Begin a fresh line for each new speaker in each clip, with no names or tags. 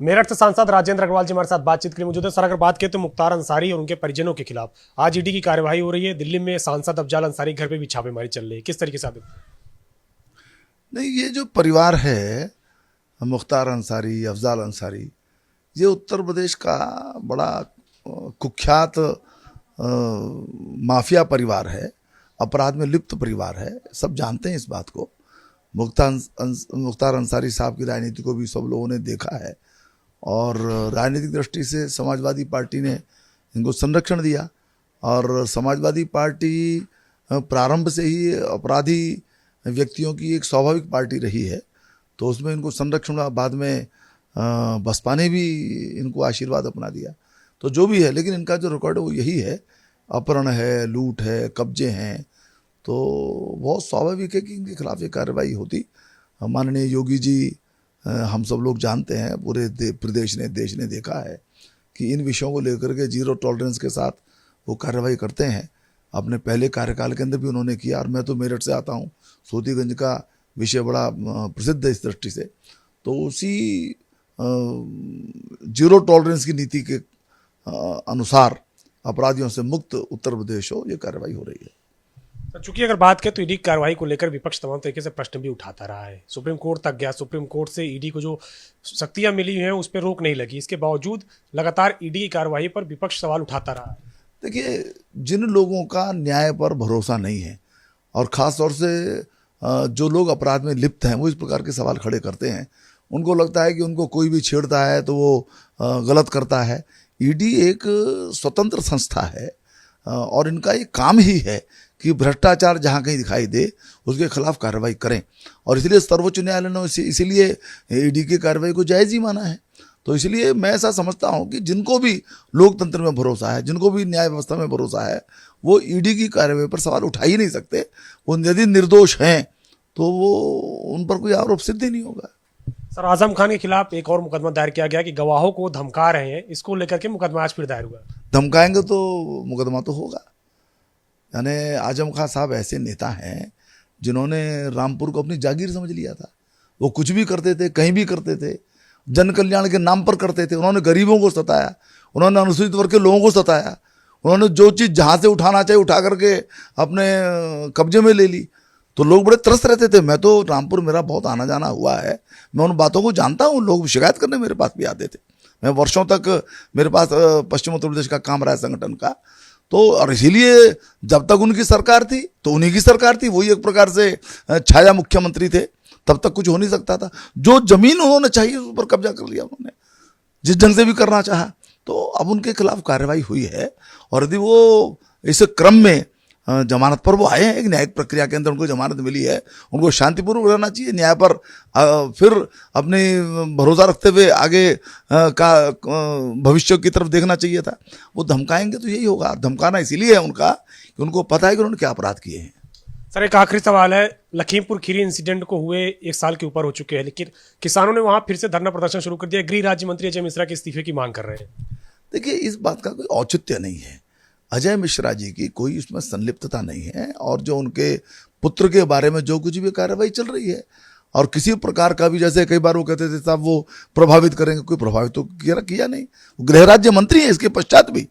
मेरठ से सांसद राजेंद्र अग्रवाल जी हमारे साथ बातचीत के लिए मौजूद है। सर, अगर बात करें तो मुख्तार अंसारी और उनके परिजनों के खिलाफ आज ईडी की कार्यवाही हो रही है। दिल्ली में सांसद अफजाल अंसारी घर पे भी छापेमारी चल रही है, किस तरीके से आप?
नहीं, ये जो परिवार है मुख्तार अंसारी, अफजाल अंसारी, ये उत्तर प्रदेश का बड़ा कुख्यात माफिया परिवार है, अपराध में लिप्त परिवार है। सब जानते हैं इस बात को। मुख्तार अंसारी साहब की राजनीति को भी सब लोगों ने देखा है और राजनीतिक दृष्टि से समाजवादी पार्टी ने इनको संरक्षण दिया और समाजवादी पार्टी प्रारंभ से ही अपराधी व्यक्तियों की एक स्वाभाविक पार्टी रही है, तो उसमें इनको संरक्षण हुआ। बाद में बसपा ने भी इनको आशीर्वाद अपना दिया। तो जो भी है, लेकिन इनका जो रिकॉर्ड है वो यही है, अपहरण है, लूट है, कब्जे हैं। तो बहुत स्वाभाविक है कि इनके खिलाफ ये कार्रवाई होती। माननीय योगी जी, हम सब लोग जानते हैं, पूरे प्रदेश ने, देश ने देखा है कि इन विषयों को लेकर के जीरो टॉलरेंस के साथ वो कार्रवाई करते हैं। अपने पहले कार्यकाल के अंदर भी उन्होंने किया। और मैं तो मेरठ से आता हूँ, सोतीगंज का विषय बड़ा प्रसिद्ध है इस दृष्टि से। तो उसी जीरो टॉलरेंस की नीति के अनुसार अपराधियों से मुक्त उत्तर प्रदेश हो, ये कार्रवाई हो रही है।
चूंकि अगर बात करें तो ईडी की कार्रवाई को लेकर विपक्ष तमाम तरीके से प्रश्न भी उठाता रहा है, सुप्रीम कोर्ट तक गया। सुप्रीम कोर्ट से ईडी को जो शक्तियां मिली हैं उस पर रोक नहीं लगी, इसके बावजूद लगातार ईडी की कार्रवाई पर विपक्ष सवाल उठाता रहा है।
देखिए, जिन लोगों का न्याय पर भरोसा नहीं है और ख़ास तौर से जो लोग अपराध में लिप्त हैं, वो इस प्रकार के सवाल खड़े करते हैं। उनको लगता है कि उनको कोई भी छेड़ता है तो वो गलत करता है। ईडी एक स्वतंत्र संस्था है और इनका ये काम ही है कि भ्रष्टाचार जहाँ कहीं दिखाई दे उसके खिलाफ कार्रवाई करें। और इसलिए सर्वोच्च न्यायालय ने इसीलिए ईडी की कार्रवाई को जायज़ ही माना है। तो इसलिए मैं ऐसा समझता हूँ कि जिनको भी लोकतंत्र में भरोसा है, जिनको भी न्याय व्यवस्था में भरोसा है, वो ईडी की कार्रवाई पर सवाल उठा ही नहीं सकते। वो यदि निर्दोष हैं तो वो उन पर कोई आरोप सिद्ध ही नहीं होगा।
सर, आजम खान के खिलाफ एक और मुकदमा दायर किया गया कि गवाहों को धमका रहे हैं, इसको लेकर के मुकदमा आज फिर दायर हुआ।
धमकाएंगे तो मुकदमा तो होगा। यानी आजम खान साहब ऐसे नेता हैं जिन्होंने रामपुर को अपनी जागीर समझ लिया था। वो कुछ भी करते थे, कहीं भी करते थे, जन कल्याण के नाम पर करते थे। उन्होंने गरीबों को सताया, उन्होंने अनुसूचित वर्ग के लोगों को सताया, उन्होंने जो चीज़ जहाँ से उठाना चाहिए उठा करके अपने कब्जे में ले ली। तो लोग बड़े त्रस्त रहते थे। मैं तो रामपुर, मेरा बहुत आना जाना हुआ है, मैं उन बातों को जानता हूँ। लोग शिकायत करने मेरे पास भी आते थे। मैं वर्षों तक, मेरे पास पश्चिम उत्तर प्रदेश का काम रहा है संगठन का। तो और इसीलिए जब तक उनकी सरकार थी तो उन्हीं की सरकार थी, वही एक प्रकार से छाया मुख्यमंत्री थे। तब तक कुछ हो नहीं सकता था। जो जमीन उन्होंने चाहिए उस पर कब्जा कर लिया उन्होंने, जिस ढंग से भी करना चाहा। तो अब उनके खिलाफ कार्रवाई हुई है और यदि वो इस क्रम में जमानत पर वो आए हैं, एक न्यायिक प्रक्रिया के अंदर उनको जमानत मिली है, उनको शांतिपूर्वक रहना चाहिए, न्याय पर फिर अपने भरोसा रखते हुए आगे का भविष्य की तरफ देखना चाहिए था। वो धमकाएंगे तो यही होगा। धमकाना इसीलिए है उनका कि उनको पता है कि उन्होंने क्या अपराध किए हैं।
सर, एक आखिरी सवाल है। लखीमपुर खीरी इंसिडेंट को हुए 1 साल के ऊपर हो चुके हैं, लेकिन किसानों ने वहां फिर से धरना प्रदर्शन शुरू कर दिया। गृह राज्य मंत्री अजय मिश्रा के इस्तीफे की मांग कर रहे हैं।
देखिए, इस बात का कोई औचित्य नहीं है। अजय मिश्रा जी की कोई उसमें संलिप्तता नहीं है और जो उनके पुत्र के बारे में जो कुछ भी कार्रवाई चल रही है, और किसी प्रकार का भी, जैसे कई बार वो कहते थे साहब वो प्रभावित करेंगे, कोई प्रभावित तो किया नहीं। गृह राज्य मंत्री है, इसके पश्चात भी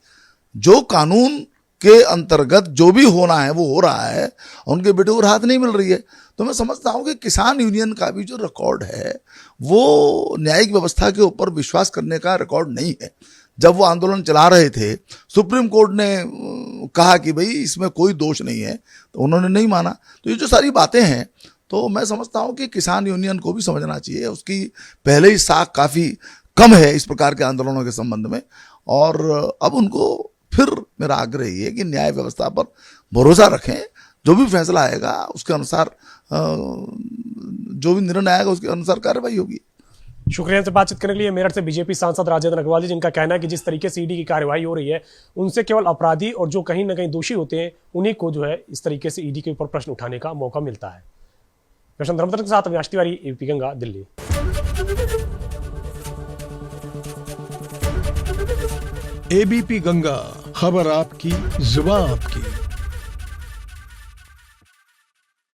जो कानून के अंतर्गत जो भी होना है वो हो रहा है, उनके बेटे को राहत नहीं मिल रही है। तो मैं समझता हूँ कि किसान यूनियन का भी जो रिकॉर्ड है वो न्यायिक व्यवस्था के ऊपर विश्वास करने का रिकॉर्ड नहीं है। जब वो आंदोलन चला रहे थे, सुप्रीम कोर्ट ने कहा कि भाई इसमें कोई दोष नहीं है, तो उन्होंने नहीं माना। तो ये जो सारी बातें हैं, तो मैं समझता हूँ कि किसान यूनियन को भी समझना चाहिए। उसकी पहले ही साख काफ़ी कम है इस प्रकार के आंदोलनों के संबंध में, और अब उनको फिर मेरा आग्रह ये है कि न्याय व्यवस्था पर भरोसा रखें। जो भी फैसला आएगा उसके अनुसार, जो भी निर्णय आएगा उसके अनुसार कार्रवाई होगी।
शुक्रिया से बातचीत करने के लिए मेरठ से बीजेपी सांसद राजेंद्र अग्रवाल जी, जिनका कहना है कि जिस तरीके से ईडी की कार्रवाई हो रही है उनसे केवल अपराधी और जो कहीं ना कहीं दोषी होते हैं उन्हीं को जो है इस तरीके से ईडी के ऊपर प्रश्न उठाने का मौका मिलता है। प्रशांत धर्मतन के साथ अविनाश तिवारी, एबीपी गंगा, दिल्ली।
एबीपी गंगा, खबर आपकी, जुबान आपकी।